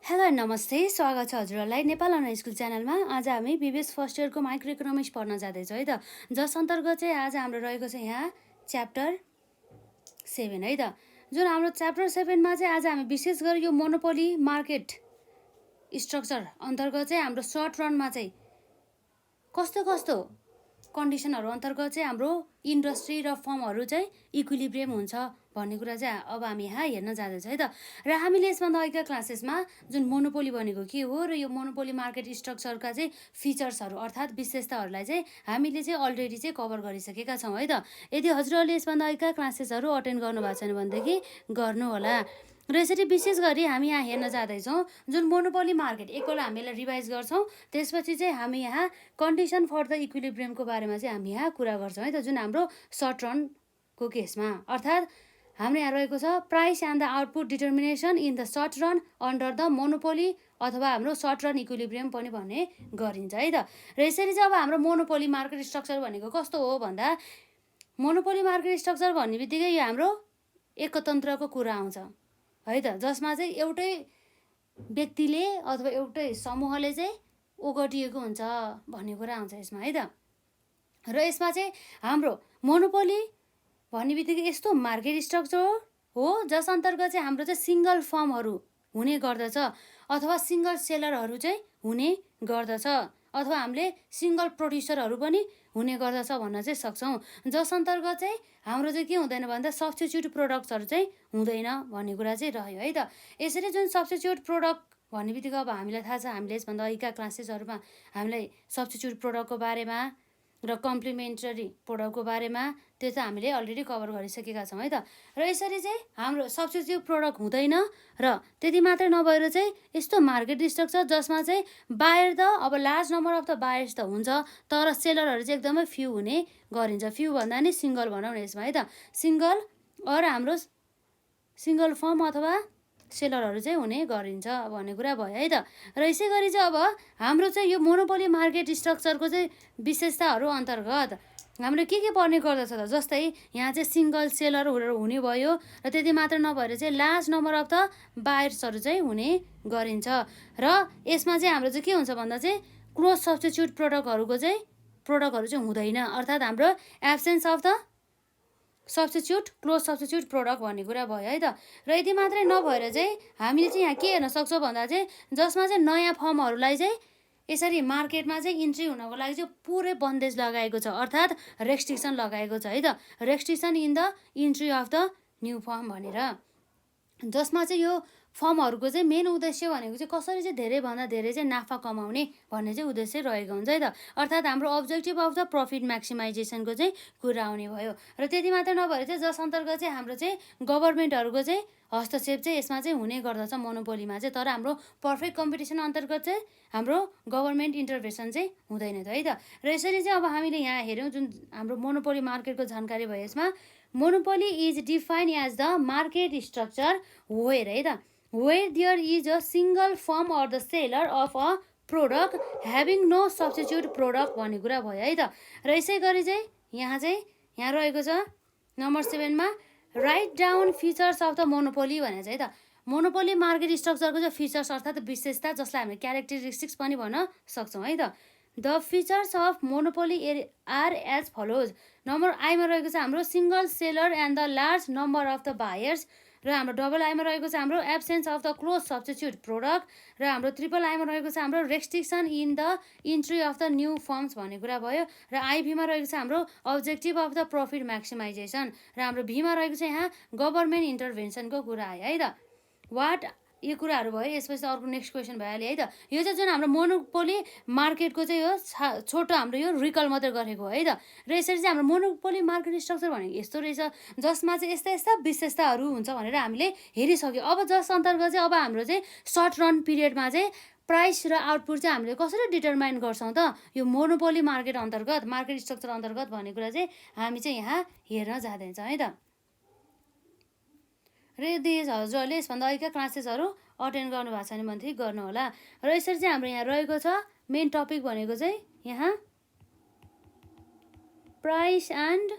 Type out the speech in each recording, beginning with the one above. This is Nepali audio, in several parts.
हेलो नमस्ते, स्वागत छ हजुरहरूलाई नेपाल अन स्कुल च्यानलमा। आज हामी बिबिएस फर्स्ट इयरको माइक्रो इकोनोमिक्स पढ्न जाँदैछौँ है त। जस अन्तर्गत चाहिँ आज हाम्रो रहेको छ यहाँ च्याप्टर 7 है त। जुन हाम्रो च्याप्टर 7मा चाहिँ आज हामी विशेष गरी यो मोनोपोली मार्केट स्ट्रक्चर अन्तर्गत चाहिँ हाम्रो सर्ट रनमा चाहिँ कस्तो कस्तो कन्डिसनहरू अन्तर्गत चाहिँ हाम्रो इन्डस्ट्री र फर्महरू चाहिँ इक्विलिब्रियम हुन्छ भन्ने कुरा चाहिँ अब हामी यहाँ हेर्न जाँदैछ है त। र हामीले यसभन्दा अघिका क्लासेसमा जुन मोनोपोली भनेको के हो र यो मोनोपोली मार्केट स्ट्रक्चरका चाहिँ फिचर्सहरू अर्थात् विशेषताहरूलाई चाहिँ हामीले चाहिँ अलरेडी चाहिँ कभर गरिसकेका छौँ है त। यदि हजुरहरूले यसभन्दा अघिका क्लासेसहरू अटेन्ड गर्नुभएको छैन भनेदेखि गर्नुहोला। र यसरी विशेष गरी हामी यहाँ हेर्न जाँदैछौँ जुन मोनोपोली मार्केट एकपल्ट हामीले रिभाइज गर्छौँ, त्यसपछि चाहिँ हामी यहाँ कन्डिसन फर द इक्विलिब्रियमको बारेमा चाहिँ हामी यहाँ कुरा गर्छौँ है त। जुन हाम्रो सर्ट रनको केसमा अर्थात् हाम्रो यहाँ रहेको छ price and the output determination in the short run under the monopoly अथवा हाम्रो सर्ट रन इक्विलिब्रियम पनि भन्ने गरिन्छ है त। र यसरी चाहिँ अब हाम्रो मोनोपोली मार्केट स्ट्रक्चर भनेको कस्तो हो भन्दा, मोनोपोली मार्केट स्ट्रक्चर भन्ने बित्तिकै यो हाम्रो एकतन्त्रको कुरा आउँछ है त, जसमा चाहिँ एउटै व्यक्तिले अथवा एउटै समूहले चाहिँ ओगटिएको हुन्छ भन्ने कुरा आउँछ यसमा है त। र यसमा चाहिँ हाम्रो मोनोपोली भन्ने बित्तिकै यस्तो मार्केट स्ट्रक्चर हो जस अन्तर्गत चाहिँ हाम्रो चाहिँ सिङ्गल फर्महरू हुने गर्दछ अथवा सिङ्गल सेलरहरू चाहिँ हुने गर्दछ अथवा हामीले सिङ्गल प्रोड्युसरहरू पनि हुने गर्दछ भन्न चाहिँ सक्छौँ। जस अन्तर्गत चाहिँ हाम्रो चाहिँ के हुँदैन भन्दा सब्स्टिट्युट प्रोडक्ट्सहरू चाहिँ हुँदैन भन्ने कुरा चाहिँ रह्यो है त। यसरी जुन सब्स्टिट्युट प्रोडक्ट भन्ने बित्तिकै अब हामीलाई थाहा छ, हामीले यसभन्दा अघिका क्लासेसहरूमा हामीलाई सब्स्टिट्युट प्रोडक्टको बारेमा र कम्प्लिमेन्टरी प्रोडक्टको बारेमा त्यो चाहिँ हामीले अलरेडी कभर गरिसकेका छौँ है त। र यसरी चाहिँ हाम्रो सब्स्टिट्युट प्रोडक्ट हुँदैन र त्यति मात्रै नभएर चाहिँ यस्तो मार्केट स्ट्रक्चर जसमा चाहिँ बायर त अब large number of the buyers त हुन्छ तर सेलरहरू चाहिँ एकदमै फ्यु हुने गरिन्छ। फ्यु भन्दा नि सिङ्गल भनौँ न यसमा है त, सिङ्गल अर हाम्रो सिङ्गल फर्म अथवा सेलरहरू चाहिँ हुने गरिन्छ भन्ने कुरा भयो है त। र यसै गरी चाहिँ अब हाम्रो चाहिँ यो मोनोपोली मार्केट स्ट्रक्चरको चाहिँ विशेषताहरू अन्तर्गत हाम्रो के पर्ने गर्दछ त, जस्तै यहाँ चाहिँ सिङ्गल सेलरहरू हुने भयो र त्यति मात्र नभएर चाहिँ लार्ज नम्बर अफ द बायर्सहरू चाहिँ हुने गरिन्छ। र यसमा चाहिँ हाम्रो चाहिँ के हुन्छ भन्दा चाहिँ क्लोज सब्स्टिट्युट प्रोडक्टहरू चाहिँ हुँदैन, अर्थात् हाम्रो absence of the substitute close substitute product भन्ने कुरा भयो है त। र यति मात्रै नभएर चाहिँ हामीले चाहिँ यहाँ के हेर्न सक्छौँ भन्दा चाहिँ जसमा चाहिँ नयाँ फर्महरूलाई चाहिँ यसरी मार्केटमा चाहिँ इन्ट्री हुनको लागि चाहिँ पुरै बन्देज लगाएको छ अर्थात् रेस्ट्रिक्सन लगाएको छ है त, restriction in the entry of the new form भनेर। जसमा चाहिँ यो फर्महरूको चाहिँ मेन उद्देश्य भनेको चाहिँ कसरी चाहिँ धेरैभन्दा धेरै चाहिँ नाफा कमाउने भन्ने चाहिँ उद्देश्य रहेको हुन्छ है त, अर्थात् हाम्रो अब्जेक्टिभ अफ द प्रफिट म्याक्सिमाइजेसनको चाहिँ कुरा आउने भयो। र त्यति मात्र नभएर चाहिँ जस अन्तर्गत चाहिँ हाम्रो चाहिँ गभर्मेन्टहरूको चाहिँ हस्तक्षेप चाहिँ यसमा चाहिँ हुने गर्दछ मोनोपोलीमा चाहिँ, तर हाम्रो पर्फेक्ट कम्पिटिसन अन्तर्गत चाहिँ हाम्रो गभर्मेन्ट इन्टरभेन्सन चाहिँ हुँदैन त है त। र यसरी चाहिँ अब हामीले यहाँ हेऱ्यौँ जुन हाम्रो मोनोपोली मार्केटको जानकारी भयो यसमा, monopoly is defined as the market structure where है त, where there is a single firm or the seller of a product having no substitute product भन्ने कुरा भयो है त। र यसै गरी चाहिँ यहाँ रहेको छ नम्बर 7मा write down features of the monopoly भनेर चाहिँ है त। मोनोपोली मार्केट स्ट्रक्चरको चाहिँ फिचर्स अर्थात् विशेषता जसलाई हामीले क्यारेक्टरिस्टिक्स पनि भन्न सक्छौँ है त। The features of monopoly are as follows. Number आईमा रहेको छ हाम्रो single seller and the large number of the buyers, र हाम्रो डबल आईमा रहेको छ हाम्रो absence of the close substitute product, र हाम्रो ट्रिपल आईमा रहेको छ हाम्रो restriction in the entry of the new firms भन्ने कुरा भयो, र आईभीमा रहेको छ हाम्रो objective of the profit maximisation, र हाम्रो भीमा रहेको छ यहाँ गभर्मेन्ट इन्टरभेन्सनको कुरा आयो है त। वाट यो कुराहरू भयो। यसपछि अर्को नेक्स्ट क्वेसन भइहाल्यो है त। यो चाहिँ जुन हाम्रो मोनोपोली मार्केटको चाहिँ यो छोटो हाम्रो यो रिकल मात्रै गरेको है त। र यसरी चाहिँ हाम्रो मोनोपोली मार्केट स्ट्रक्चर भनेको यस्तो रहेछ जसमा चाहिँ यस्ता यस्ता विशेषताहरू हुन्छ भनेर हामीले हेरिसक्यो। अब जस अन्तर्गत चाहिँ अब हाम्रो चाहिँ सर्ट रन पिरियडमा चाहिँ प्राइस र आउटपुट चाहिँ हामीले कसरी डिटरमाइन गर्छौँ त यो मोनोपोली मार्केट अन्तर्गत मार्केट स्ट्रक्चर अन्तर्गत भन्ने कुरा चाहिँ हामी चाहिँ यहाँ हेर्न जाँदैछौँ है त। र यदि हजुरहरूले यसभन्दा अघिका क्लासेसहरू अटेन्ड गर्नुभएको छैन भनेदेखि गर्नुहोला। र यसरी चाहिँ हाम्रो यहाँ रहेको छ मेन टपिक भनेको चाहिँ यहाँ price and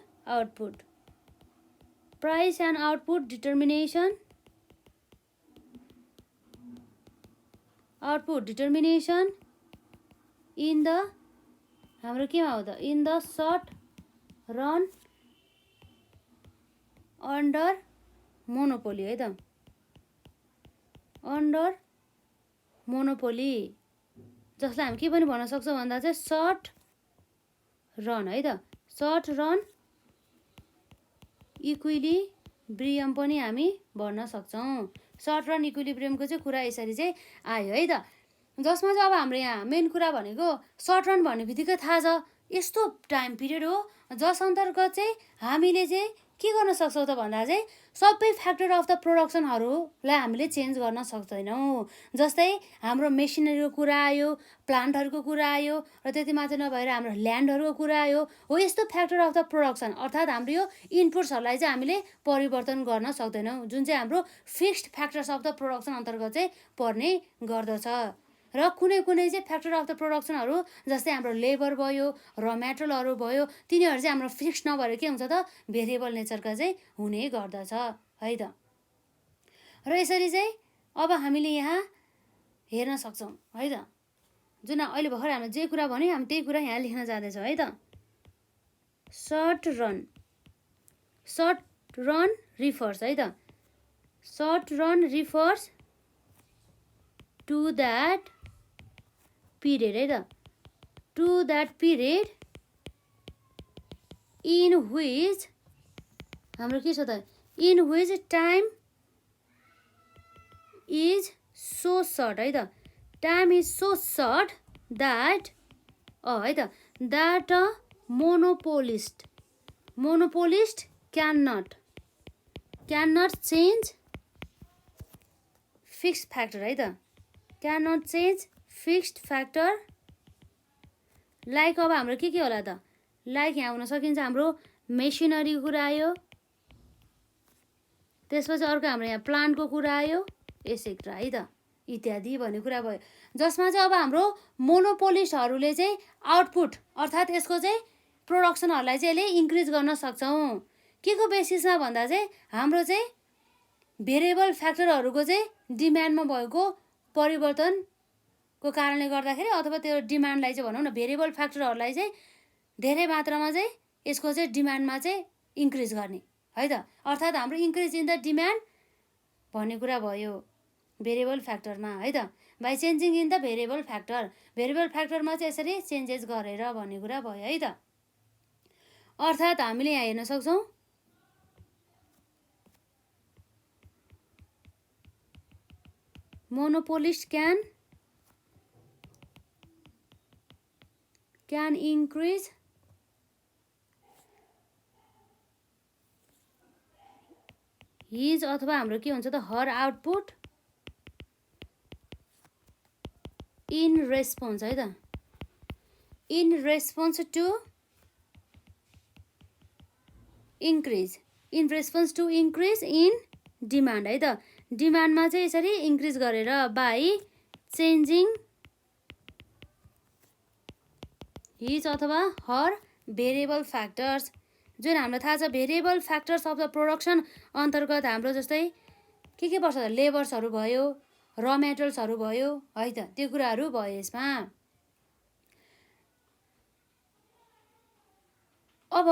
output determination output determination in the हाम्रो केमा हो त in the short run under monopoly है त अन्डर मोनोपोली जसलाई हामी के पनि भन्न सक्छौँ भन्दा चाहिँ सर्ट रन है त सर्ट रन इक्विलिब्रियम पनि हामी भन्न सक्छौँ। सर्ट रन इक्विलिब्रियमको चाहिँ कुरा यसरी चाहिँ आयो है त जसमा चाहिँ अब हाम्रो यहाँ मेन कुरा भनेको सर्ट रन भन्ने बित्तिकै थाहा छ यस्तो टाइम पिरियड हो जस अन्तर्गत चाहिँ हामीले चाहिँ के गर्न सक्छौँ त भन्दा चाहिँ सबै फ्याक्टर अफ द प्रोडक्सनहरूलाई हामीले चेन्ज गर्न सक्दैनौँ। जस्तै हाम्रो मेसिनरीको कुरा आयो, प्लान्टहरूको कुरा आयो र त्यति मात्र नभएर हाम्रो ल्यान्डहरूको कुरा आयो हो। यस्तो फ्याक्टर अफ द प्रोडक्सन अर्थात् हाम्रो यो इनपुट्सहरूलाई चाहिँ हामीले परिवर्तन गर्न सक्दैनौँ जुन चाहिँ हाम्रो fixed factors of the production अन्तर्गत चाहिँ पर्ने गर्दछ। र कुनै कुनै चाहिँ फ्याक्टर अफ द प्रोडक्सनहरू जस्तै हाम्रो लेबर भयो, र मेटेरियलहरू भयो, तिनीहरू चाहिँ हाम्रो फिक्स नभएर के हुन्छ त भेरिएबल नेचरका चाहिँ हुने गर्दछ है त। र यसरी चाहिँ अब हामीले यहाँ हेर्न सक्छौँ है त जुन अहिले भर्खर हामीले जे कुरा भन्यो हामी त्यही कुरा यहाँ लेख्न जाँदैछौँ है त। सर्ट रन रिफर्स है त short run refers to that period है त to that period in which हाम्रो के छ त in which time is so short है त time is so short that है त that a monopolist can not change fixed factor है त can not change fixed factor like अब हाम्रो के होला त लाइक यहाँ हुन सकिन्छ हाम्रो मेसिनरीको कुरा आयो, त्यसपछि अर्को हाम्रो यहाँ प्लान्टको कुरा आयो एसेक्ट्रा है त इत्यादि भन्ने कुरा भयो। जसमा चाहिँ अब हाम्रो मोनोपोलिस्टहरूले चाहिँ आउटपुट अर्थात् यसको चाहिँ प्रोडक्सनहरूलाई चाहिँ यसले इन्क्रिज गर्न सक्छौँ के को बेसिसमा भन्दा चाहिँ हाम्रो चाहिँ भेरिएबल फ्याक्टरहरूको चाहिँ डिमान्डमा भएको परिवर्तनको कारणले गर्दाखेरि अथवा त्यो डिमान्डलाई चाहिँ भनौँ न भेरिएबल फ्याक्टरहरूलाई चाहिँ धेरै मात्रामा चाहिँ यसको चाहिँ डिमान्डमा चाहिँ इन्क्रिज गर्ने है त अर्थात् हाम्रो इन्क्रिज इन द डिमान्ड भन्ने कुरा भयो भेरिएबल फ्याक्टरमा है त by changing in the variable फ्याक्टरमा चाहिँ यसरी चेन्जेस गरेर भन्ने कुरा भयो है त। अर्थात् हामीले यहाँ हेर्न सक्छौँ मोनोपोलिस्ट क्यान इन्क्रिज हिज अथवा हाम्रो के हुन्छ त हर आउटपुट इन रेस्पोन्स है त in response to increase in demand है त डिमान्डमा चाहिँ यसरी इन्क्रिज गरेर बाई चेन्जिङ हिज अथवा हर भेरिएबल फ्याक्टर्स जुन हामीलाई थाहा छ variable factors of the production अन्तर्गत हाम्रो जस्तै के पर्छ त लेबर्सहरू भयो, र मेटेरियल्सहरू भयो है त त्यो कुराहरू भयो यसमा। अब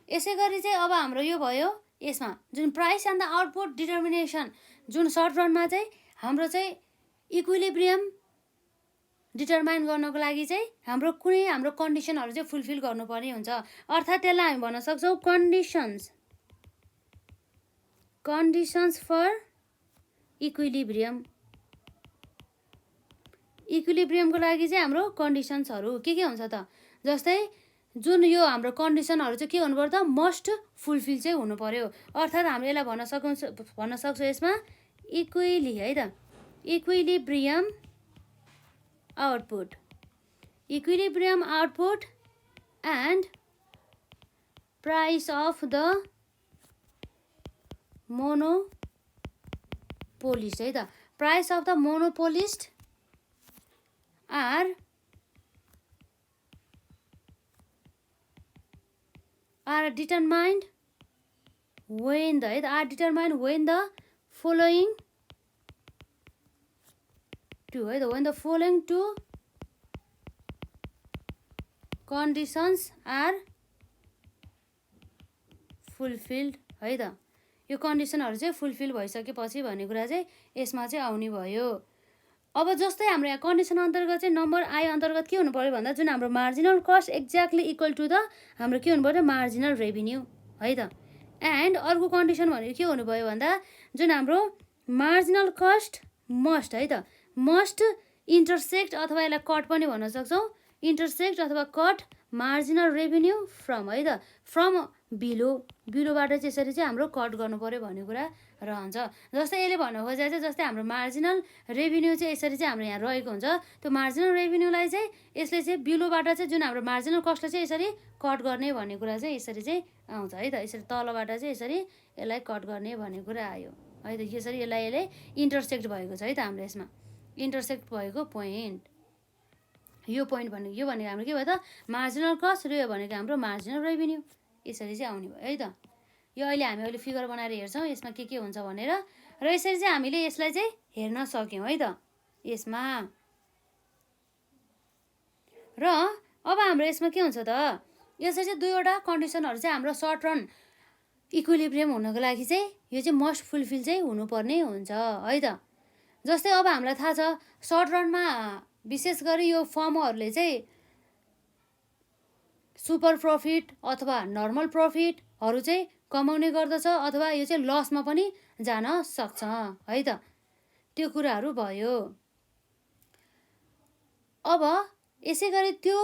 यसै गरी चाहिँ अब हाम्रो यो भयो यसमा जुन price and the output determination जुन सर्ट रनमा चाहिँ हाम्रो चाहिँ इक्विलिब्रियम डिटरमाइन गर्नको लागि चाहिँ हाम्रो कुनै हाम्रो कन्डिसनहरू चाहिँ फुलफिल गर्नुपर्ने हुन्छ अर्थात् त्यसलाई हामी भन्न सक्छौँ कन्डिसन्स फर इक्विलिब्रियमको लागि चाहिँ हाम्रो कन्डिसन्सहरू के हुन्छ त जस्तै जुन यो हाम्रो कन्डिसनहरू चाहिँ के हुनु पर्यो त मस्ट फुलफिल चाहिँ हुनु पर्यो अर्थात् हामीले यसलाई भन्न सक्छौँ यसमा है त equilibrium output and price of the monopolist है त price of the monopolist are determined when the following two है त, when the following two conditions are fulfilled है त। यो कन्डिसनहरू चाहिँ फुलफिल भइसकेपछि भन्ने कुरा चाहिँ यसमा चाहिँ आउने भयो। अब जस्तै हाम्रो यहाँ कन्डिसन अन्तर्गत चाहिँ नम्बर आई अन्तर्गत के हुनु पऱ्यो भन्दा जुन हाम्रो marginal cost exactly equal to the हाम्रो के हुनु पऱ्यो मार्जिनल रेभिन्यू है त। एन्ड अर्को कन्डिसन भनेको के हुनुभयो भन्दा जुन हाम्रो मार्जिनल कस्ट मस्ट है त, मस्ट इन्टरसेक्ट अथवा यसलाई कट पनि भन्न सक्छौँ, इन्टरसेक्ट अथवा कट मार्जिनल रेभिन्यू फ्रम है त, फ्रम बिलोबाट चाहिँ यसरी चाहिँ हाम्रो कट गर्नु पऱ्यो भन्ने कुरा रहन्छ। जस्तै यसले भन्नु खोजेको चाहिँ जस्तै हाम्रो मार्जिनल रेभिन्यू चाहिँ यसरी चाहिँ हाम्रो यहाँ रहेको हुन्छ, त्यो मार्जिनल रेभिन्यूलाई चाहिँ यसले चाहिँ बिलोबाट चाहिँ जुन हाम्रो मार्जिनल कस्टलाई चाहिँ यसरी कट गर्ने भन्ने कुरा चाहिँ यसरी चाहिँ आउँछ है त। यसरी तलबाट चाहिँ यसरी यसलाई कट गर्ने भन्ने कुरा आयो है त। यसरी यसले इन्टरसेक्ट भएको छ है त हाम्रो यसमा, इन्टरसेक्ट भएको पोइन्ट, यो पोइन्ट भनेको यो भनेको हाम्रो के भयो त मार्जिनल कस्ट र यो भनेको हाम्रो मार्जिनल रेभिन्यू, यसरी चाहिँ आउने भयो है त। यो अहिले हामी अहिले फिगर बनाएर हेर्छौँ यसमा के हुन्छ भनेर, र यसरी चाहिँ हामीले यसलाई चाहिँ हेर्न सक्यौँ है त यसमा। र अब हाम्रो यसमा के हुन्छ त, यसरी चाहिँ दुईवटा कन्डिसनहरू चाहिँ हाम्रो सर्ट रन इक्विलिब्रियम हुनको लागि चाहिँ यो चाहिँ मस्ट फुलफिल चाहिँ हुनुपर्ने हुन्छ है त। जस्तै अब हामीलाई थाहा छ सर्ट रनमा विशेष गरी यो फर्महरूले चाहिँ सुपर प्रफिट अथवा नर्मल प्रफिटहरू चाहिँ कमाउने गर्दछ, अथवा यो चाहिँ लसमा पनि जान सक्छ है त, त्यो कुराहरू भयो। अब यसै गरी त्यो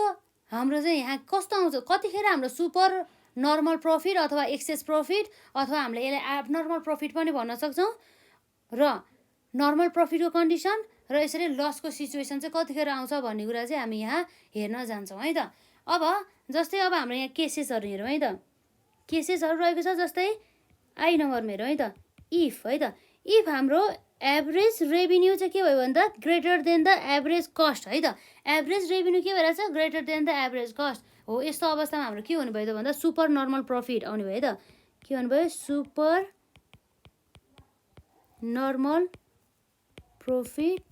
हाम्रो चाहिँ यहाँ कस्तो आउँछ, कतिखेर हाम्रो सुपर नर्मल प्रफिट अथवा एक्सेस प्रफिट अथवा हामीले यसलाई एबनर्मल प्रफिट पनि भन्न सक्छौँ, र नर्मल प्रफिटको कन्डिसन र यसरी लसको सिचुएसन चाहिँ कतिखेर आउँछ भन्ने कुरा चाहिँ हामी यहाँ हेर्न जान्छौँ है त। अब जस्तै अब हाम्रो यहाँ केसेसहरू हेरौँ है त, केसेसहरू रहेको छ जस्तै आई नम्बरमा हेरौँ है त, इफ है त, इफ हाम्रो एभरेज रेभिन्यू चाहिँ के भयो भन्दा greater than the average cost है त, एभरेज रेभिन्यू के भइरहेछ greater than the average cost हो, यस्तो अवस्थामा हाम्रो के हुनुभयो त भन्दा सुपर नर्मल प्रफिट आउने भयो है त, के भन्नुभयो सुपर नर्मल प्रफिट,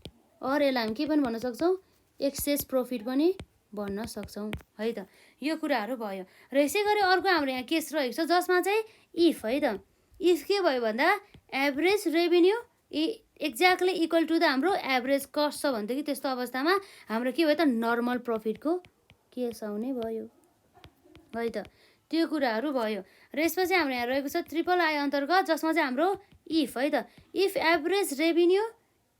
अर यसलाई हामी के पनि भन्न सक्छौँ एक्सेस प्रफिट पनि भन्न सक्छौँ है त। यो कुराहरू भयो। र यसै गरी अर्को हाम्रो यहाँ केस रहेको छ जसमा चाहिँ इफ है त, इफ के भयो भन्दा average revenue exactly equal to the हाम्रो एभरेज कस्ट छ भनेदेखि त्यस्तो अवस्थामा हाम्रो के भयो त नर्मल प्रफिटको केस आउने भयो है त, त्यो कुराहरू भयो। र यसपछि हाम्रो यहाँ रहेको छ ट्रिपल आई अन्तर्गत जसमा चाहिँ हाम्रो इफ है त, if average revenue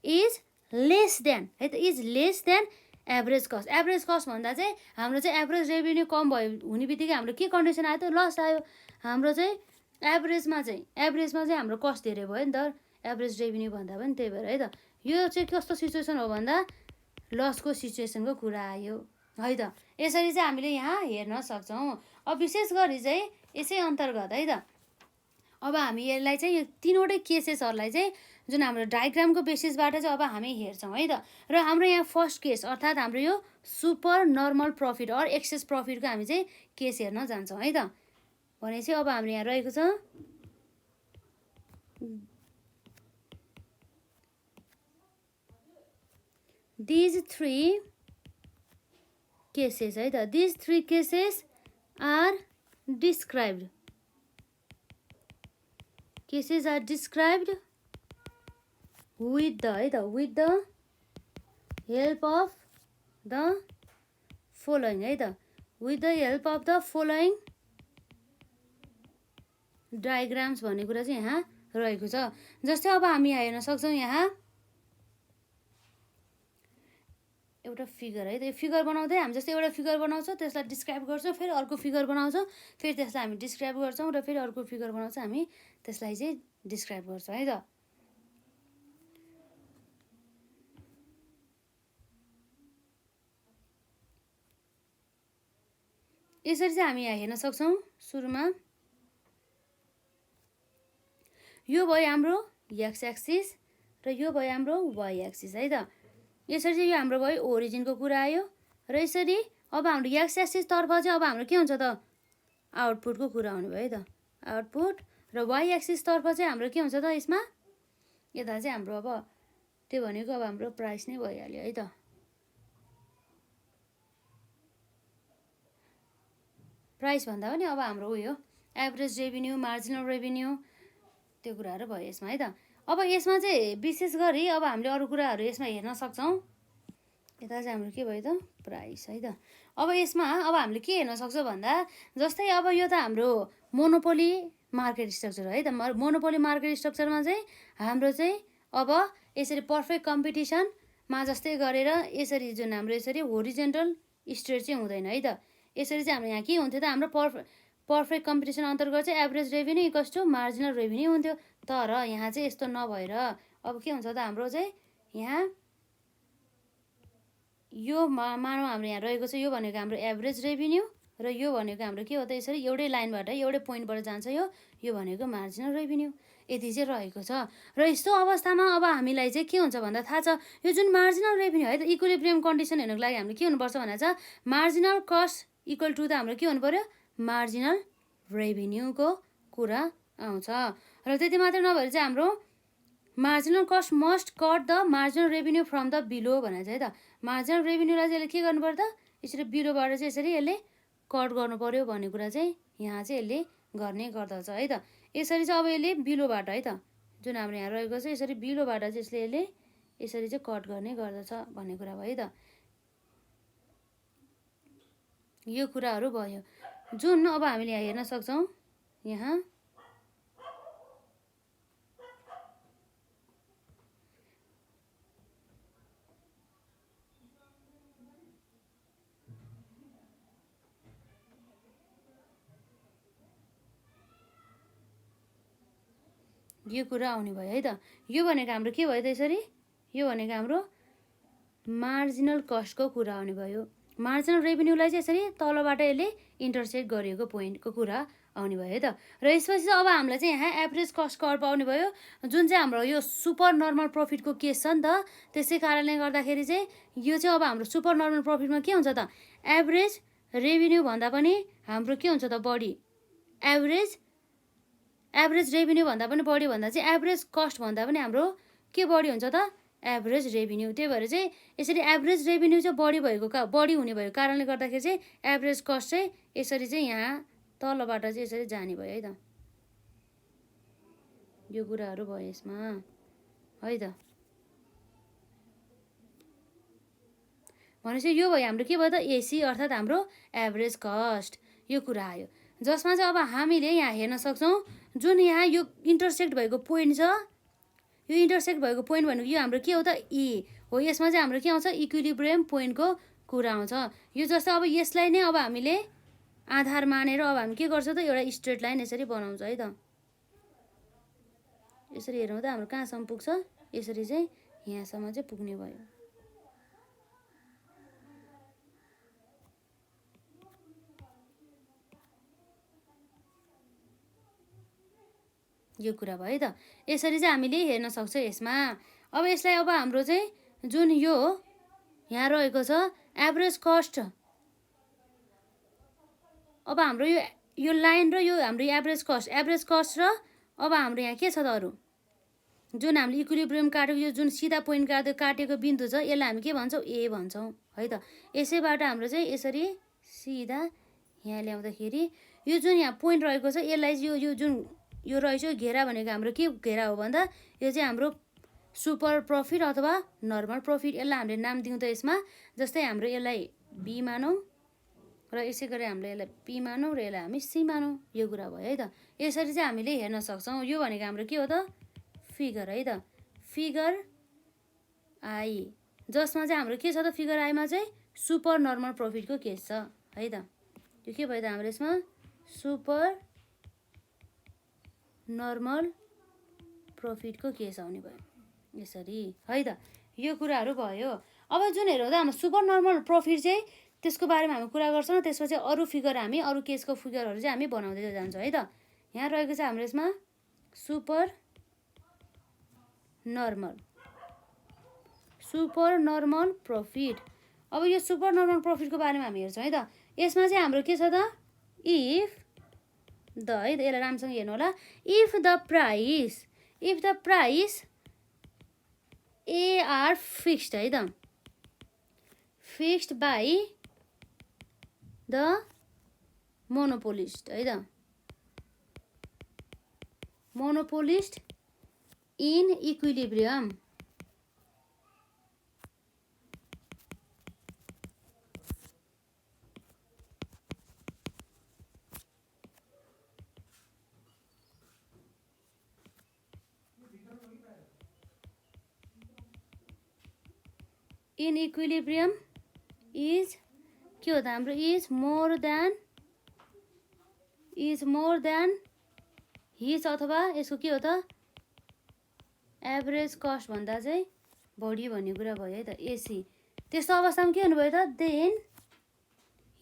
is less than है त, is less than average cost, average cost भन्दा चाहिँ हाम्रो चाहिँ एभरेज रेभिन्यू कम भयो हुने बित्तिकै हाम्रो के कन्डिसन आयो त लस आयो, हाम्रो चाहिँ एभरेजमा चाहिँ हाम्रो कस्ट धेरै भयो नि त एभरेज रेभिन्यू भन्दा पनि, त्यही भएर है त यो चाहिँ कस्तो सिचुएसन हो भन्दा लसको सिचुएसनको कुरा आयो है त। यसरी चाहिँ हामीले यहाँ हेर्न सक्छौँ। अब विशेष गरी चाहिँ यसै अन्तर्गत है त अब हामी यसलाई चाहिँ यो तिनवटै केसेसहरूलाई चाहिँ जुन हाम्रो डायग्रामको बेसिसबाट चाहिँ अब हामी हेर्छौँ है त। र हाम्रो यहाँ फर्स्ट केस अर्थात् हाम्रो यो super normal profit or excess प्रफिटको हामी चाहिँ केस हेर्न जान्छौँ है त। भनेपछि अब हाम्रो यहाँ रहेको छ these three cases है त, these three cases are described, cases are described with the है त, with the help of the following है त, with the help of the following diagrams भन्ने कुरा चाहिँ यहाँ रहेको छ। जस्तै अब हामी हेर्न सक्छौँ यहाँ एउटा फिगर है त, यो फिगर बनाउँदै हामी जस्तै एउटा फिगर बनाउँछौँ त्यसलाई डिस्क्राइब गर्छौँ, फेरि अर्को फिगर बनाउँछौँ फेरि त्यसलाई हामी डिस्क्राइब गर्छौँ, र फेरि अर्को फिगर बनाउँछौँ हामी त्यसलाई चाहिँ डिस्क्राइब गर्छौँ है त। यसरी चाहिँ हामी यहाँ हेर्न सक्छौँ। सुरुमा यो भयो हाम्रो एक्स एक्सिस र यो भयो हाम्रो वाइ एक्सिस है त। यसरी चाहिँ यो हाम्रो भयो ओरिजिनको कुरा आयो, र यसरी अब हाम्रो एक्स एक्सिस तर्फ चाहिँ अब हाम्रो के हुन्छ त आउटपुटको कुरा आउनु भयो है त, आउटपुट, र वाइ एक्सिस तर्फ चाहिँ हाम्रो के हुन्छ त यसमा यता चाहिँ हाम्रो अब त्यो भनेको अब हाम्रो प्राइस नै भइहाल्यो है त। प्राइस भन्दा पनि अब हाम्रो उयो एभरेज रेभिन्यू, मार्जिनल रेभिन्यू त्यो कुराहरू भयो यसमा है त। अब यसमा चाहिँ विशेष गरी अब हामीले अरू कुराहरू यसमा हेर्न सक्छौँ। यता चाहिँ हाम्रो के भयो त प्राइस है त। अब यसमा अब हामीले के हेर्न सक्छौँ भन्दा जस्तै अब यो त हाम्रो मोनोपोली मार्केट स्ट्रक्चर है त। मोनोपोली मार्केट स्ट्रक्चरमा चाहिँ हाम्रो चाहिँ अब यसरी पर्फेक्ट कम्पिटिसनमा जस्तै गरेर यसरी जुन हाम्रो यसरी होरिजेन्टल स्ट्रेट चाहिँ हुँदैन है त। यसरी चाहिँ हाम्रो यहाँ के हुन्थ्यो त हाम्रो पर्फेक्ट कम्पिटिसन अन्तर्गत चाहिँ average revenue equals to marginal revenue हुन्थ्यो। तर यहाँ चाहिँ यस्तो नभएर अब के हुन्छ त हाम्रो चाहिँ यहाँ यो मानौँ हाम्रो यहाँ रहेको छ, यो भनेको हाम्रो एभरेज रेभिन्यू र यो भनेको हाम्रो के हो त यसरी एउटै लाइनबाट एउटै पोइन्टबाट जान्छ यो भनेको मार्जिनल रेभिन्यू यति चाहिँ रहेको छ। र यस्तो अवस्थामा अब हामीलाई चाहिँ के हुन्छ भन्दा थाहा छ यो जुन मार्जिनल रेभिन्यू है त इक्विलिब्रियम कन्डिसन हेर्नुको लागि हामीले के हुनुपर्छ भनेर छ मार्जिनल कस्ट इक्वल टु त हाम्रो के हुनु पर्यो मार्जिनल रेभिन्यूको कुरा आउँछ। र त्यति मात्र नभएर चाहिँ हाम्रो marginal cost must cut the marginal revenue from the below भनेर चाहिँ है त। मार्जिनल रेभिन्यूलाई चाहिँ यसले के गर्नु पर्यो त यसरी बिलोबाट चाहिँ यसरी यसले कट गर्नु पर्यो भन्ने कुरा चाहिँ यहाँ चाहिँ यसले गर्ने गर्दछ है त। यसरी चाहिँ अब यसले बिलोबाट है त जुन हाम्रो यहाँ रहेको छ यसरी बिलोबाट चाहिँ यसले यसरी चाहिँ कट गर्ने गर्दछ भन्ने कुरा भयो है त। यो कुराहरू भयो जुन अब हामीले यहाँ हेर्न सक्छौँ। यहाँ यो कुरा आउने भयो है त। यो भनेको हाम्रो के भयो त यसरी यो भनेको हाम्रो मार्जिनल कस्टको कुरा आउने भयो। मार्जिनल रेभिन्यूलाई चाहिँ यसरी तलबाट यसले इन्टरसेक्ट गरिएको पोइन्टको कुरा आउने भयो है त। र यसपछि चाहिँ अब हामीलाई चाहिँ यहाँ एभरेज कस्ट कर्भ आउने भयो जुन चाहिँ हाम्रो यो सुपर नर्मल प्रफिटको केस छ नि त। त्यसै कारणले गर्दाखेरि चाहिँ यो चाहिँ अब हाम्रो सुपर नर्मल प्रफिटमा के हुन्छ त एभरेज रेभिन्यू भन्दा पनि हाम्रो के हुन्छ त बढी एभरेज रेभिन्यू भन्दा पनि बढी भन्दा चाहिँ एभरेज कस्ट भन्दा पनि हाम्रो के बढी हुन्छ त एभरेज रेभिन्यू। त्यही भएर चाहिँ यसरी एभरेज रेभिन्यू चाहिँ बढी हुने भएको कारणले गर्दाखेरि चाहिँ एभरेज कस्ट चाहिँ यसरी चाहिँ यहाँ तलबाट चाहिँ यसरी जाने भयो है त। यो कुराहरू भयो यसमा है त। भनेपछि यो भयो हाम्रो के भयो त एसी अर्थात् हाम्रो एभरेज कस्ट यो कुरा आयो। जसमा चाहिँ अब हामीले यहाँ हेर्न सक्छौँ जुन यहाँ यो इन्टरसेक्ट भएको पोइन्ट छ यो इन्टरसेक्ट भएको पोइन्ट भनेको यो हाम्रो के हो त ई हो। यसमा चाहिँ हाम्रो के आउँछ इक्विलिब्रियम पोइन्टको कुरा आउँछ। यो जस्तो अब यसलाई नै अब हामीले आधार मानेर अब हामी के गर्छौँ त एउटा स्ट्रेट लाइन यसरी बनाउँछ है त। यसरी हेरौँ त हाम्रो कहाँसम्म पुग्छ यसरी चाहिँ यहाँसम्म चाहिँ पुग्ने भयो। यो कुरा भयो त। यसरी चाहिँ हामीले हेर्न सक्छौँ यसमा। अब यसलाई अब हाम्रो चाहिँ जुन यो यहाँ रहेको छ एभरेज कस्ट अब हाम्रो यो लाइन र यो हाम्रो एभरेज कस्ट र अब हाम्रो यहाँ के छ त अरू जुन हामीले इक्विलिब्रियम काटेको यो जुन सिधा पोइन्ट काटेको बिन्दु छ यसलाई हामी के भन्छौँ ए भन्छौँ है त। यसैबाट हाम्रो चाहिँ यसरी सिधा यहाँ ल्याउँदाखेरि यो जुन यहाँ पोइन्ट रहेको छ यसलाई यो जुन यो रहेछ घेरा भनेको हाम्रो के घेरा हो भन्दा यो चाहिँ हाम्रो सुपर प्रफिट अथवा नर्मल प्रफिट यसलाई हामीले नाम दिउँ त यसमा। जस्तै हाम्रो यसलाई बी मानौँ र यसै गरी हामीले यसलाई पी मानौँ र यसलाई हामी सी मानौँ यो कुरा भयो है त। यसरी चाहिँ हामीले हेर्न सक्छौँ। यो भनेको हाम्रो के हो त फिगर है त फिगर आई जसमा चाहिँ हाम्रो के छ त फिगर आईमा चाहिँ सुपर नर्मल प्रफिटको केस छ है त। यो के भयो त हाम्रो यसमा सुपर नर्मल प्रफिटको केस आउने भयो यसरी है त। यो कुराहरू भयो। अब जुन हेरौँ त हाम्रो सुपर नर्मल प्रफिट चाहिँ त्यसको बारेमा हामी कुरा गर्छौँ र त्यसपछि अरू फिगर हामी अरू केसको फिगरहरू चाहिँ हामी बनाउँदै जान्छौँ है त। यहाँ रहेको छ हाम्रो यसमा सुपर नर्मल प्रफिट। अब यो सुपर नर्मल प्रफिटको बारेमा हामी हेर्छौँ है त। यसमा चाहिँ हाम्रो के छ त इफ द है त यसलाई राम्रोसँग हेर्नु होला if the price A R fixed है त, फिक्स्ड बाई द मोनोपोलिस्ट है त, monopolist in equilibrium. In equilibrium is के हो त हाम्रो इज मोर देन हिज अथवा यसको के हो त एभरेज कस्ट भन्दा चाहिँ बढी भन्ने कुरा भयो है त एसी। त्यस्तो अवस्थामा के हुनुभयो त देन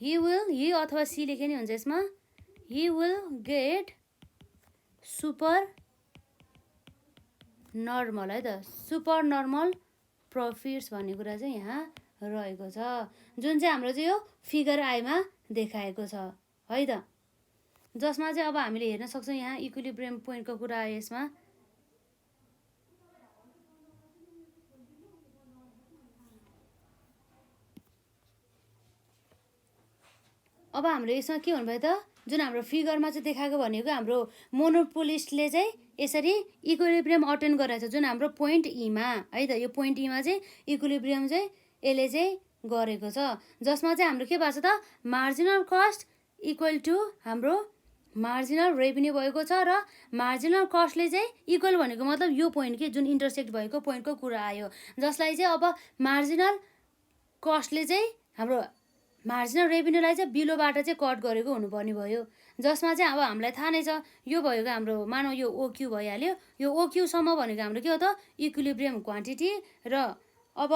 हि अथवा सी लेखे नि हुन्छ यसमा, he will get super normal है त, सुपर नर्मल प्रफिट्स भन्ने कुरा चाहिँ यहाँ रहेको छ, जुन चाहिँ हाम्रो चाहिँ यो फिगर आईमा देखाएको छ है त, जसमा चाहिँ अब हामीले हेर्न सक्छौँ यहाँ इक्विलिब्रियम पोइन्टको कुरा आयो यसमा। अब हाम्रो यसमा के हुनुभयो त जुन हाम्रो फिगरमा चाहिँ देखाएको भनेको हाम्रो मोनोपोलिस्टले चाहिँ यसरी इक्विलिब्रियम अटेन गराएको छ, जुन हाम्रो पोइन्ट ईमा है त, यो पोइन्ट ईमा चाहिँ इक्विलिब्रियम चाहिँ यसले चाहिँ गरेको छ, जसमा चाहिँ हाम्रो के भएको छ त मार्जिनल कस्ट इक्वल टु हाम्रो मार्जिनल रेभिन्यू भएको छ, र मार्जिनल कस्टले चाहिँ इक्वल भनेको मतलब यो पोइन्ट के जुन इन्टरसेक्ट भएको पोइन्टको कुरा आयो, जसलाई चाहिँ अब मार्जिनल कस्टले चाहिँ हाम्रो मार्जिनल रेभिन्यूलाई चाहिँ बिलोबाट चाहिँ कट गरेको हुनुपर्ने भयो, जसमा चाहिँ अब हामीलाई थाहा नै छ यो भएको हाम्रो मानौ यो ओक्यू भइहाल्यो, यो ओक्यूसम्म भनेको हाम्रो के हो त इक्विलिब्रियम क्वान्टिटी, र अब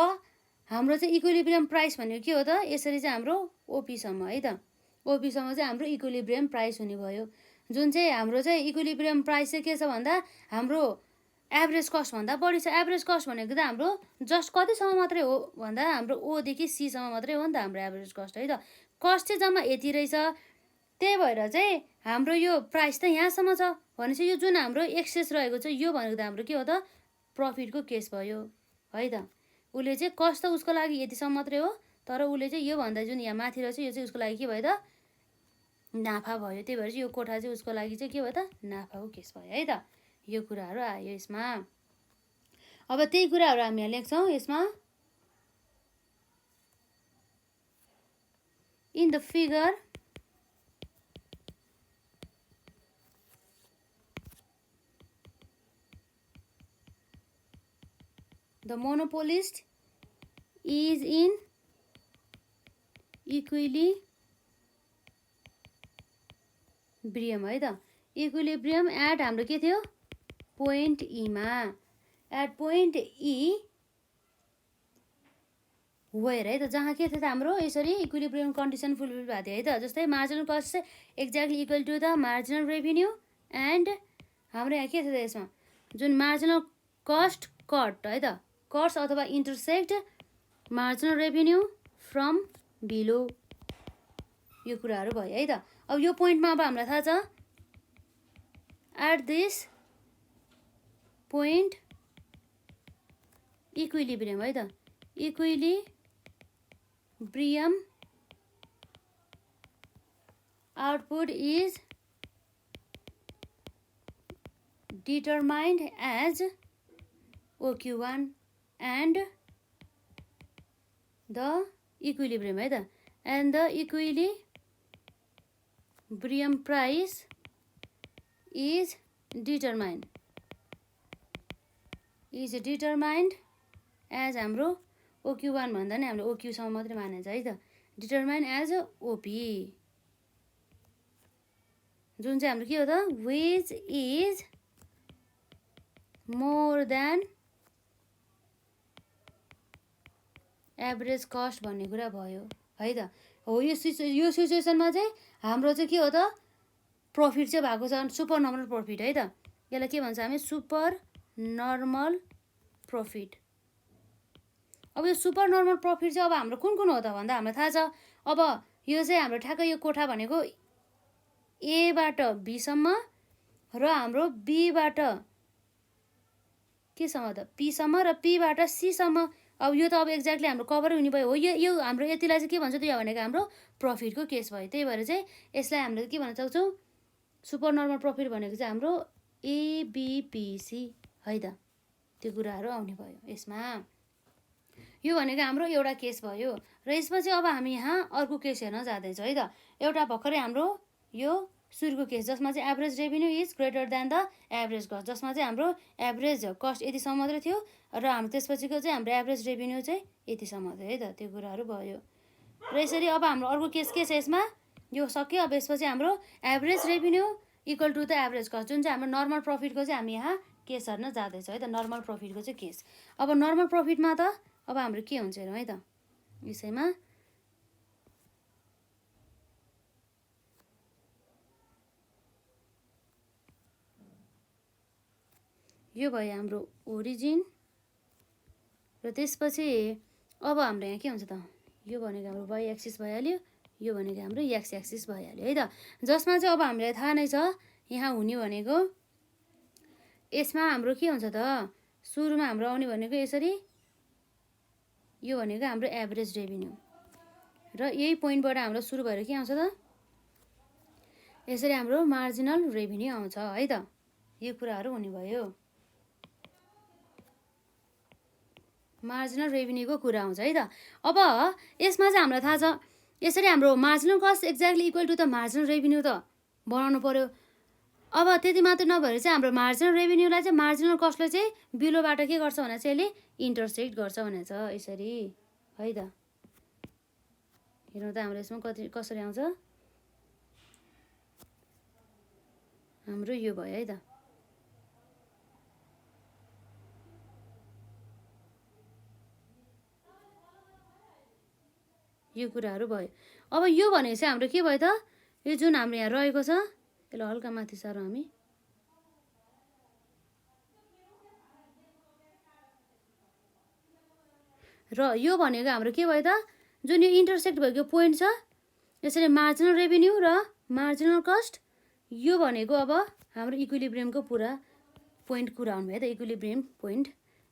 हाम्रो चाहिँ इक्विलिब्रियम प्राइस भनेको के हो त यसरी चाहिँ हाम्रो ओपीसम्म है त, ओपीसम्म चाहिँ हाम्रो इक्विलिब्रियम प्राइस हुने भयो, जुन चाहिँ हाम्रो चाहिँ इक्विलिब्रियम प्राइस चाहिँ के छ भन्दा हाम्रो एभरेज कस्ट भन्दा बढी छ। एभरेज कस्ट भनेको त हाम्रो जस्ट कतिसम्म मात्रै हो भन्दा हाम्रो ओदेखि सीसम्म मात्रै हो नि त हाम्रो एभरेज कस्ट है त, कस्ट चाहिँ जम्मा यति रहेछ, त्यही भएर चाहिँ हाम्रो यो प्राइस त यहाँसम्म छ भनेपछि यो जुन हाम्रो एक्सेस रहेको छ यो भनेको त हाम्रो के हो त प्रफिटको केस भयो है त, उसले चाहिँ कस्ट त उसको लागि यतिसम्म मात्रै हो, तर उसले चाहिँ योभन्दा जुन यहाँ माथि रहेछ यो चाहिँ उसको लागि के भयो त नाफा भयो, त्यही भएर चाहिँ यो कोठा चाहिँ उसको लागि चाहिँ के भयो त नाफाको केस भयो है त, यो कुराहरू आयो यसमा। अब त्यही कुराहरू हामी यहाँ लेख्छौँ यसमा, in the figure the monopolist is in equilibrium है त, इक्विलिब्रियम एट हाम्रो के थियो पोइन्ट ईमा, एट पोइन्ट ई वेयर है त, जहाँ के थियो त हाम्रो यसरी इक्विलिब्रियम कन्डिसन फुलफिल भएको थियो है त, जस्तै मार्जिनल कस्ट चाहिँ exactly equal to the marginal revenue and हाम्रो यहाँ के थियो त यसमा जुन मार्जिनल कस्ट कट है त, कस्ट अथवा intersect marginal revenue from below, यो कुराहरू भयो है त। अब यो पोइन्टमा अब हामीलाई थाहा छ एट दिस पोइन्ट इक्विलिब्रियम है त, equilibrium output is determined as OQ1 and the equilibrium है त, and the equilibrium price is determined as हाम्रो OQ1 भन्दा नि हाम्रो OQ सम्म मात्रै मानिन्छ है त, डिटरमाइन्ड एज OP, जुन चाहिँ हाम्रो के हो त which is more than average cost भन्ने कुरा भयो है त। हो यो सिचुएसनमा चाहिँ हाम्रो चाहिँ के हो त प्रफिट चाहिँ भएको छ सुपर नर्मल प्रफिट है त, यसलाई के भन्छ हामी सुपर नर्मल प्रफिट। अब यो सुपर नर्मल प्रफिट चाहिँ अब हाम्रो कुन कुन हो त भन्दा हामीलाई थाहा छ, अब यो चाहिँ हाम्रो ठ्याक्कै यो कोठा भनेको एबाट बीसम्म र हाम्रो बीबाट केसम्म त पीसम्म र पीबाट सीसम्म। अब यो त अब एक्ज्याक्टली हाम्रो कभरै हुने भयो हो। यो हाम्रो यतिलाई चाहिँ के भन्छ त, यो भनेको हाम्रो प्रफिटको केस भयो। त्यही भएर चाहिँ यसलाई हामीले के भन्न सक्छौँ, सुपर नर्मल प्रफिट भनेको चाहिँ हाम्रो एबिपिसी है त। त्यो कुराहरू आउने भयो यसमा। यो भनेको हाम्रो एउटा केस भयो र यसपछि अब हामी यहाँ अर्को केस हेर्न जाँदैछौँ है त। एउटा भर्खरै हाम्रो यो सुरुको केस जसमा चाहिँ average revenue is greater than the average cost, जसमा चाहिँ हाम्रो एभरेज कस्ट यतिसम्म मात्रै थियो र हाम्रो त्यसपछिको चाहिँ हाम्रो एभरेज रेभिन्यू चाहिँ यतिसम्म थियो है त। त्यो कुराहरू भयो र यसरी अब हाम्रो अर्को केस के छ यसमा, यो सक्यो। अब यसपछि हाम्रो average revenue equal to the average cost, जुन चाहिँ हाम्रो नर्मल प्रफिटको चाहिँ हामी यहाँ केस हेर्न जाँदैछौँ है त। नर्मल प्रफिटको चाहिँ केस। अब नर्मल प्रफिटमा त अब हाम्रो के हुन्छ हेरौँ है त। यसैमा यो भयो हाम्रो ओरिजिन र त्यसपछि अब हाम्रो यहाँ के हुन्छ त, यो भनेको हाम्रो वाइ एक्सिस भइहाल्यो, यो भनेको हाम्रो एक्स एक्सिस भइहाल्यो है त। जसमा चाहिँ अब हामीलाई थाहा नै छ यहाँ हुने भनेको, यसमा हाम्रो के हुन्छ त, सुरुमा हाम्रो आउने भनेको यसरी, यो भनेको हाम्रो एभरेज रेभिन्यू र यही पोइन्टबाट हाम्रो सुरु भएर के आउँछ त, यसरी हाम्रो मार्जिनल रेभिन्यू आउँछ है त। यो कुराहरू हुने भयो, मार्जिनल रेभिन्यूको कुरा आउँछ है त। अब यसमा चाहिँ हामीलाई थाहा छ यसरी हाम्रो marginal cost exactly equal to the marginal revenue त बनाउनु पर्यो। अब त्यति मात्र नभएर चाहिँ हाम्रो मार्जिनल रेभिन्यूलाई चाहिँ मार्जिनल कस्टले चाहिँ बिलोबाट के गर्छ भने चाहिँ यसले इन्टरसेक्ट गर्छ भनेछ यसरी है त। हेर्नु त हाम्रो यसमा कसरी आउँछ, हाम्रो यो भयो है त। यो कुराहरू भयो। अब यो भनेको चाहिँ हाम्रो के भयो त, यो जुन हाम्रो यहाँ रहेको छ यसलाई हल्का माथि सारौँ हामी, र यो भनेको हाम्रो के भयो त, जुन यो इन्टरसेक्ट भएको पोइन्ट छ यसरी मार्जिनल रेभिन्यू र मार्जिनल कस्ट, यो भनेको अब हाम्रो इक्विलिब्रियमको पुरा पोइन्ट कुरा आउनु भयो त। इक्विलिब्रियम पोइन्ट,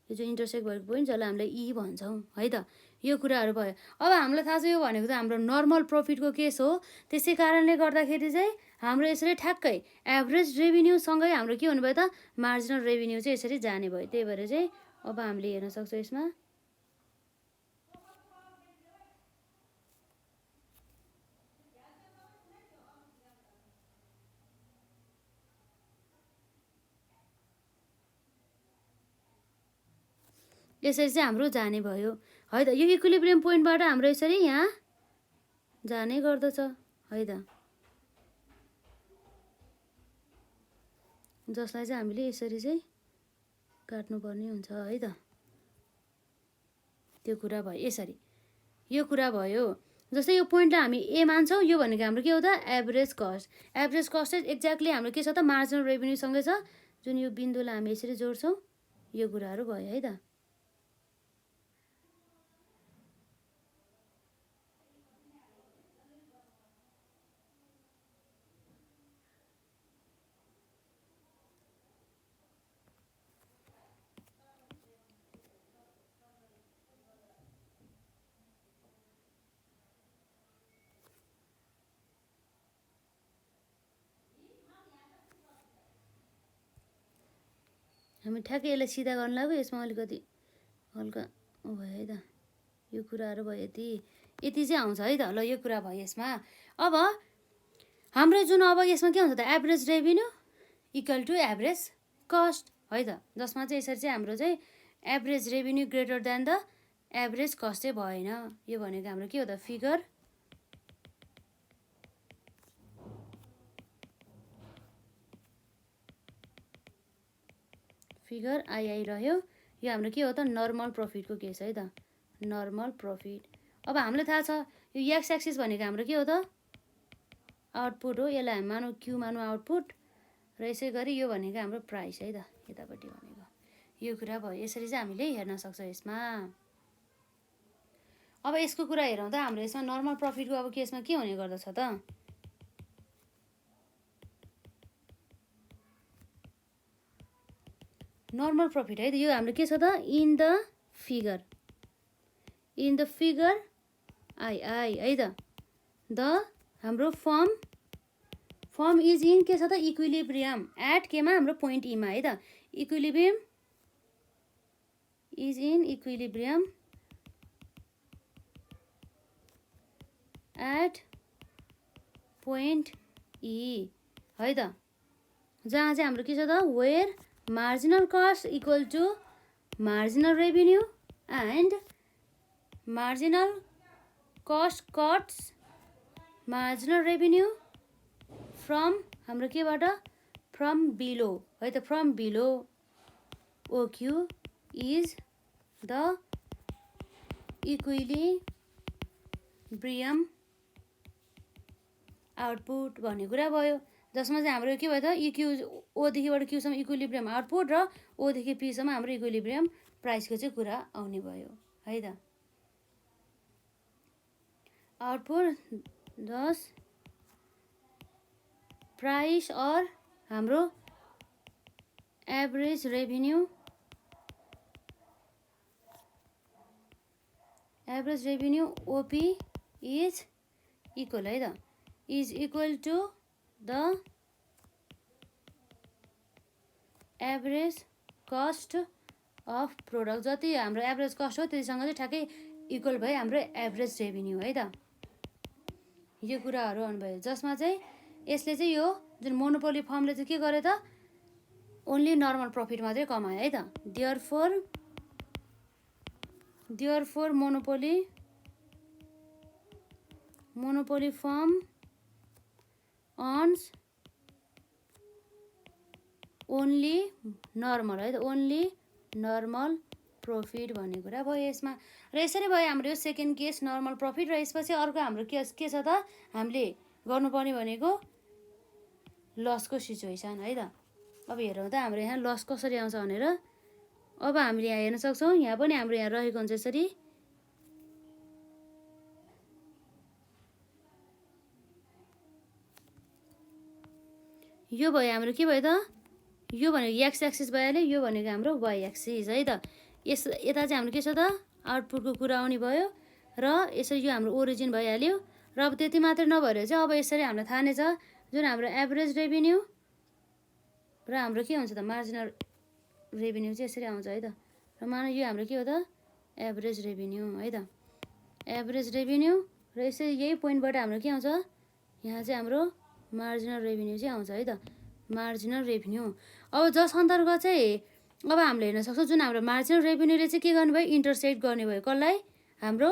यो चाहिँ इन्टरसेक्ट भएको पोइन्ट जसलाई हामीले ई भन्छौँ है त। यो कुराहरू भयो। अब हामीलाई थाहा छ यो भनेको त हाम्रो नर्मल प्रफिटको केस हो। त्यसै कारणले गर्दाखेरि चाहिँ हाम्रो यसरी ठ्याक्कै एभरेज रेभिन्यूसँगै हाम्रो के हुनुभयो त, मार्जिनल रेभिन्यू चाहिँ यसरी जाने भयो। त्यही भएर चाहिँ अब हामीले हेर्न सक्छौँ यसमा, यसरी चाहिँ हाम्रो जाने भयो है त। यो इक्विलिब्रियम पोइन्टबाट हाम्रो यसरी यहाँ जाने गर्दछ है त, जसलाई चाहिँ हामीले यसरी चाहिँ काट्नुपर्ने हुन्छ है त। त्यो कुरा भयो यसरी, यो कुरा भयो। जस्तै यो पोइन्टलाई हामी ए मान्छौँ, यो भनेको हाम्रो के हो त, एभरेज कस्ट। एभरेज कस्ट चाहिँ एक्ज्याक्टली हाम्रो के छ त, मार्जिनल रेभिन्यूसँगै छ। जुन यो बिन्दुलाई हामी यसरी जोड्छौँ, यो कुराहरू भयो है त। हामी ठ्याक्कै यसलाई सिधा गर्न लाग्यो, यसमा अलिकति हल्का भयो है त। यो कुराहरू भयो, यति चाहिँ आउँछ है त। ल यो कुरा भयो यसमा। अब हाम्रो जुन अब यसमा के हुन्छ त, average revenue equal to average cost है त। जसमा चाहिँ यसरी चाहिँ हाम्रो चाहिँ average revenue greater than the average cost चाहिँ भएन। यो भनेको हाम्रो के हो त, फिगर आई रह्यो। यो हाम्रो के हो त, नर्मल प्रफिटको केस है त, नर्मल प्रफिट। अब हामीलाई थाहा छ यो एक्स एक्सिस भनेको हाम्रो के हो त, आउटपुट हो। यसलाई हामी मानौँ क्यू मानौँ आउटपुट, र यसै गरी यो भनेको हाम्रो प्राइस है त, यतापट्टि भनेको। यो कुरा भयो, यसरी चाहिँ हामीले हेर्न सक्छौँ यसमा। अब यसको कुरा हेरौँ त, हाम्रो यसमा नर्मल प्रफिटको अब केसमा के हुने गर्दछ त, नर्मल प्रफिट है त। यो हाम्रो के छ त, इन द फिगर आई है त। द हाम्रो फर्म इज इन के छ त, इक्विलिब्रियम एट केमा, हाम्रो पोइन्ट ईमा है त। Equilibrium is in equilibrium at point E है त, जहाँ चाहिँ हाम्रो के छ त, where marginal cost equal to marginal revenue and marginal cost cuts marginal revenue from हाम्रो केबाट, फ्रम बिलो है त। From below OQ is the equilibrium output भन्ने कुरा भयो, जसमा चाहिँ हाम्रो के भयो त, इक्यु ओदेखिबाट क्यूसम्म इक्विलिब्रियम आउटपुट र ओदेखि पीसम्म हाम्रो इक्विलिब्रियम प्राइसको चाहिँ कुरा आउने भयो है त। आउटपुट दस प्राइस और हाम्रो average revenue OP is equal है त, is equal to the average cost of product. जति हाम्रो एभरेज कस्ट हो त्यतिसँग चाहिँ ठ्याक्कै इक्वल भयो हाम्रो एभरेज रेभिन्यू है त। यो कुराहरू आउनुभयो, जसमा चाहिँ यसले चाहिँ यो जुन मोनोपोली फर्मले चाहिँ के गर्यो त, ओन्ली नर्मल प्रफिट मात्रै कमायो है त। Therefore monopoly form earns only normal है त, ओन्ली नर्मल प्रफिट भन्ने कुरा भयो यसमा। र यसरी भयो हाम्रो यो सेकेन्ड केस नर्मल प्रफिट। र यसपछि अर्को हाम्रो के छ त, हामीले गर्नुपर्ने भनेको लसको सिचुएसन है त। अब हेरौँ त हाम्रो यहाँ लस कसरी आउँछ भनेर। अब हामीले यहाँ हेर्न सक्छौँ, यहाँ पनि हाम्रो यहाँ रहेको हुन्छ यसरी। यो भयो हाम्रो के भयो त, यो भनेको एक्स एक्सिस भइहाल्यो, यो भनेको हाम्रो वाइ एक्सिस है त। यता चाहिँ हाम्रो के छ त, आउटपुटको कुरा आउने भयो र यसरी यो हाम्रो ओरिजिन भइहाल्यो। र अब त्यति मात्रै नभएर चाहिँ अब यसरी हामीलाई थाहा नै छ, जुन हाम्रो एभरेज रेभिन्यू र हाम्रो के हुन्छ त, मार्जिनल रेभिन्यू चाहिँ यसरी आउँछ है त। र मानौ यो हाम्रो के हो त, एभरेज रेभिन्यू है त। एभरेज रेभिन्यू र यसरी यही पोइन्टबाट हाम्रो के आउँछ, यहाँ चाहिँ हाम्रो मार्जिनल रेभिन्यू चाहिँ आउँछ है त, मार्जिनल रेभिन्यू। अब जस अन्तर्गत चाहिँ अब हामीले हेर्न सक्छौँ, जुन हाम्रो मार्जिनल रेभिन्यूले चाहिँ के गर्नुभयो, इन्टरसेक्ट गर्ने भयो कसलाई, हाम्रो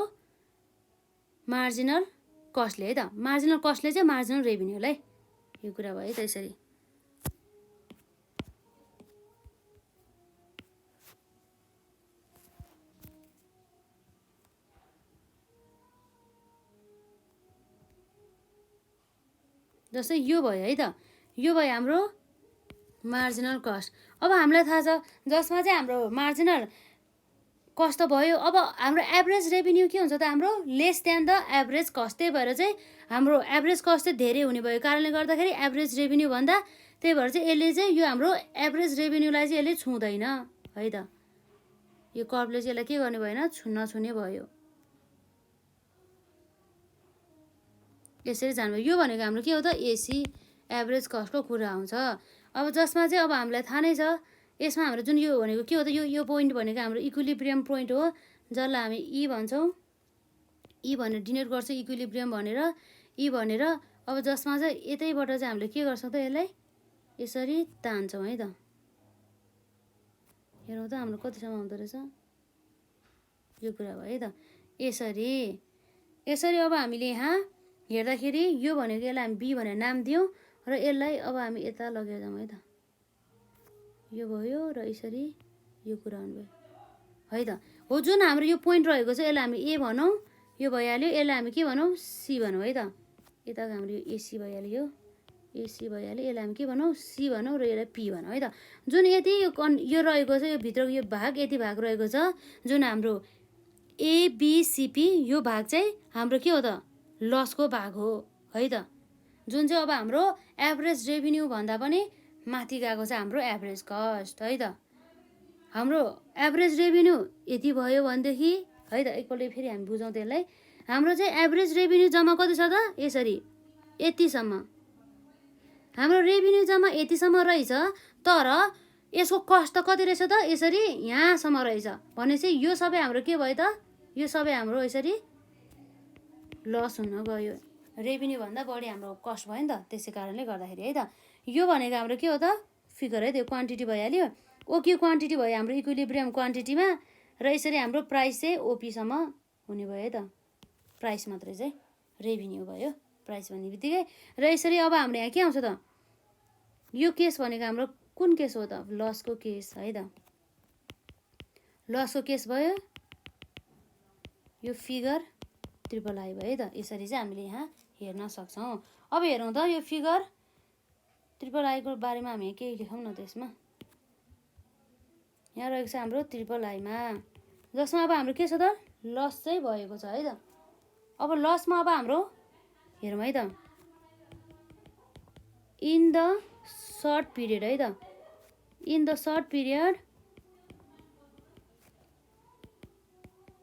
मार्जिनल कस्टले है त। मार्जिनल कस्टले चाहिँ मार्जिनल रेभिन्यूलाई, यो कुरा भयो है त यसरी। जस्तै यो भयो है त, यो भयो हाम्रो मार्जिनल कस्ट। अब हामीलाई थाहा छ, जसमा चाहिँ हाम्रो मार्जिनल कस्ट त भयो, अब हाम्रो एभरेज रेभिन्यू के हुन्छ त, हाम्रो less than the average cost. त्यही भएर चाहिँ हाम्रो एभरेज कस्ट चाहिँ धेरै हुने भयो कारणले गर्दाखेरि एभरेज रेभिन्यू भन्दा, त्यही भएर चाहिँ यसले चाहिँ यो हाम्रो एभरेज रेभिन्यूलाई चाहिँ यसले छुँदैन है त। यो कर्भले चाहिँ यसलाई के गर्ने भएन, नछुने भयो। यसरी जानुभयो। यो भनेको हाम्रो के हो त, एसी एभरेज कस्टको कुरा आउँछ। अब जसमा चाहिँ अब हामीलाई थाहा नै छ, यसमा हाम्रो जुन यो भनेको के हो त, यो पोइन्ट भनेको हाम्रो इक्विलिब्रियम पोइन्ट हो, जसलाई हामी ई भन्छौँ। ई भनेर डिनोट गर्छ इक्विलिब्रियम भनेर, ई भनेर। अब जसमा चाहिँ यतैबाट चाहिँ हामीले के गर्छौँ त, यसलाई यसरी तान्छौँ है त। हेरौँ त हाम्रो कतिसम्म आउँदो रहेछ, यो कुरा भयो है त। यसरी अब हामीले यहाँ हेर्दाखेरि यो भनेको यसलाई हामी बी भनेर नाम दियौँ र यसलाई अब हामी यता लगेर जाउँ है त। यो भयो र यसरी यो कुरा आउनुभयो है त। हो जुन हाम्रो यो पोइन्ट रहेको छ यसलाई हामी ए भनौँ, यो भइहाल्यो। यसलाई हामी के भनौँ, सी भनौँ है त। यताको हाम्रो यो एसी भइहाल्यो, एसी भइहाल्यो। यसलाई हामी के भनौँ, सी भनौँ र यसलाई पी भनौँ है त। जुन यति यो रहेको छ, यो भित्रको यो भाग यति भाग रहेको छ, जुन हाम्रो एबिसिपी, यो भाग चाहिँ हाम्रो के हो त, लसको भाग हो है त। जुन चाहिँ अब हाम्रो एभरेज रेभिन्यू भन्दा पनि माथि गएको छ हाम्रो एभरेज कस्ट है त। हाम्रो एभरेज रेभिन्यू यति भयो भनेदेखि है त एकपल्ट फेरि हामी बुझौँ त्यसलाई। हाम्रो चाहिँ एभरेज रेभिन्यू जम्मा कति छ त यसरी यतिसम्म हाम्रो रेभिन्यू जम्मा यतिसम्म रहेछ, तर यसको कस्ट त कति रहेछ त यसरी यहाँसम्म रहेछ भनेपछि यो सबै हाम्रो के भयो त, यो सबै हाम्रो यसरी लस हुन गयो। रेभिन्यू भन्दा बढी हाम्रो कस्ट भयो नि त, त्यसै कारणले गर्दाखेरि है त। यो भनेको हाम्रो के हो त फिगर है, त्यो क्वान्टिटी भइहाल्यो। ओक्यू क्वान्टिटी भयो हाम्रो इक्विलिब्रियम क्वान्टिटीमा, र यसरी हाम्रो प्राइस चाहिँ ओपीसम्म हुने भयो है त। प्राइस मात्रै चाहिँ रेभिन्यू भयो प्राइस भन्ने बित्तिकै। र यसरी अब हाम्रो यहाँ के आउँछ त, यो केस भनेको हाम्रो कुन केस हो त, लसको केस है त। लसको केस भयो यो फिगर ट्रिपल आई भयो है त। यसरी चाहिँ हामीले यहाँ हेर्न सक्छौँ। अब हेरौँ त यो फिगर ट्रिपल आईको बारेमा हामी केही लेखौँ न त्यसमा। यहाँ रहेको छ हाम्रो ट्रिपल आईमा, जसमा अब हाम्रो के छ त लस चाहिँ भएको छ है त। अब लसमा अब हाम्रो हेरौँ है त, इन द सर्ट पिरियड है त, in the short period,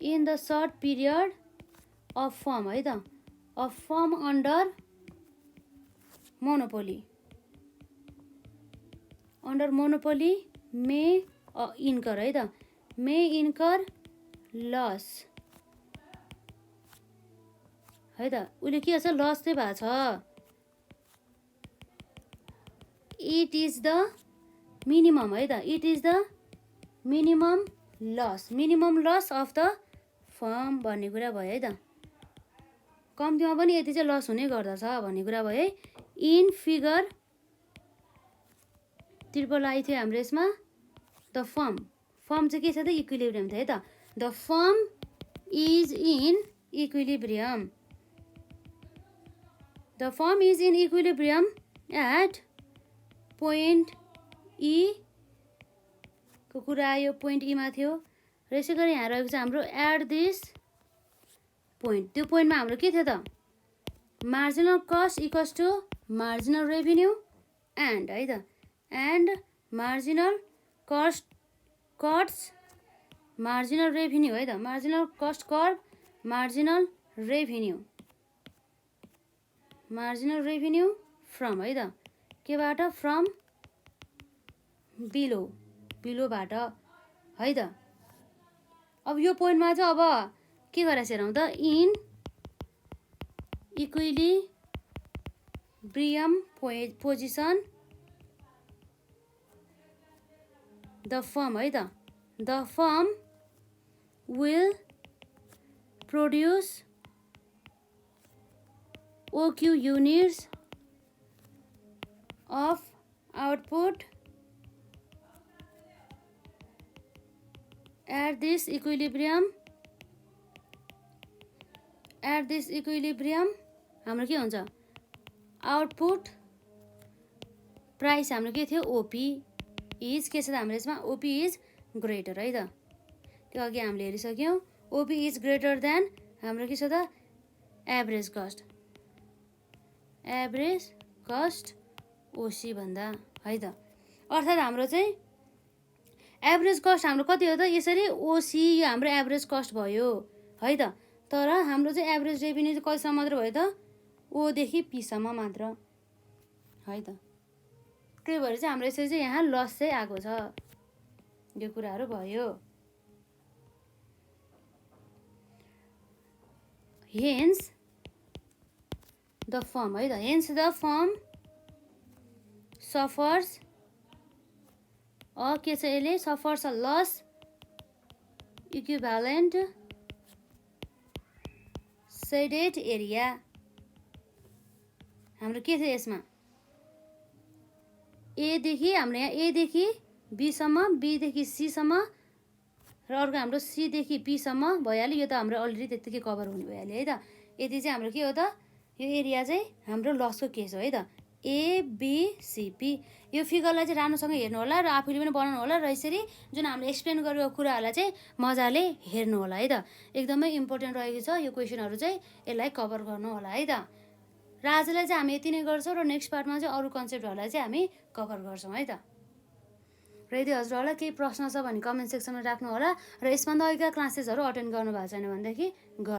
in the short period of firm है त, of firm under monopoly, under monopoly may incur है त, मे इन्कर लस है त। उसले के छ लस चाहिँ भएको छ। इट इज द मिनिमम है त, it is the minimum loss, minimum loss of the firm भन्ने कुरा भयो है त। कम्तीमा पनि यति चाहिँ लस हुने गर्दछ भन्ने कुरा भयो है। इन फिगर ट्रिपल आई थियो हाम्रो यसमा, द फर्म, फर्म चाहिँ के छ त इक्विलिब्रियम थियो है त। The firm is in equilibrium, the firm is in equilibrium at point E को कुरा आयो, पोइन्ट ईमा थियो। र यसै गरी यहाँ रहेको छ हाम्रो एट दिस पोइन्ट, त्यो पोइन्टमा हाम्रो के थियो त marginal cost equals to marginal revenue and है त, and marginal cost cuts marginal revenue है त, marginal cost curve marginal revenue, marginal revenue from है त केबाट, फ्रम बिलो, बिलोबाट है त। अब यो पोइन्टमा चाहिँ अब के गरेर हेरौँ त, in equilibrium position the form है त, the form will produce OQ units of output at this equilibrium, at this equilibrium हाम्रो के हुन्छ आउटपुट प्राइस हाम्रो के थियो ओपी इज के छ त हाम्रो यसमा ओपी इज ग्रेटर है त। त्यो अघि हामीले हेरिसक्यौँ। ओपी इज ग्रेटर देन हाम्रो के छ त एभरेज कस्ट, एभरेज कस्ट ओसी भन्दा है त। अर्थात् हाम्रो चाहिँ एभरेज कस्ट हाम्रो कति हो त यसरी ओसी, यो हाम्रो एभरेज कस्ट भयो है त। तर हाम्रो चाहिँ एभरेज रेभिन्यू चाहिँ कतिसम्म मात्र भयो त ओदेखि पीसम्म मात्र है त। त्यही भएर चाहिँ हाम्रो यसरी चाहिँ यहाँ लस चाहिँ आएको छ, यो कुराहरू भयो। हेन्स द फर्म है त, हेन्स द फर्म सफर्स के छ यसले suffers a loss equivalent shaded area. हाम्रो के थियो यसमा एदेखि हाम्रो यहाँ एदेखि बीसम्म, बीदेखि सीसम्म र अर्को हाम्रो सीदेखि पीसम्म भइहाल्यो। यो त हाम्रो अलरेडी त्यत्तिकै कभर हुने भइहाल्यो है त। यति चाहिँ हाम्रो के हो त यो एरिया चाहिँ हाम्रो लसको केस हो है त, एबिसिपी। यो फिगरलाई चाहिँ राम्रोसँग हेर्नु होला र आफूले पनि बनाउनु होला र यसरी जुन हामीले एक्सप्लेन गरेको कुराहरूलाई चाहिँ मजाले हेर्नु होला है त। एकदमै इम्पोर्टेन्ट रहेको छ यो क्वेसनहरू चाहिँ, यसलाई कभर गर्नु होला है त। र आजलाई चाहिँ हामी यति नै गर्छौँ र नेक्स्ट पार्टमा चाहिँ अरू कन्सेप्टहरूलाई चाहिँ हामी कभर गर्छौँ है त। र यदि हजुरहरूलाई केही प्रश्न छ भने कमेन्ट सेक्सनमा राख्नु होला र यसभन्दा अघिका क्लासेसहरू अटेन्ड गर्नुभएको छैन भनेदेखि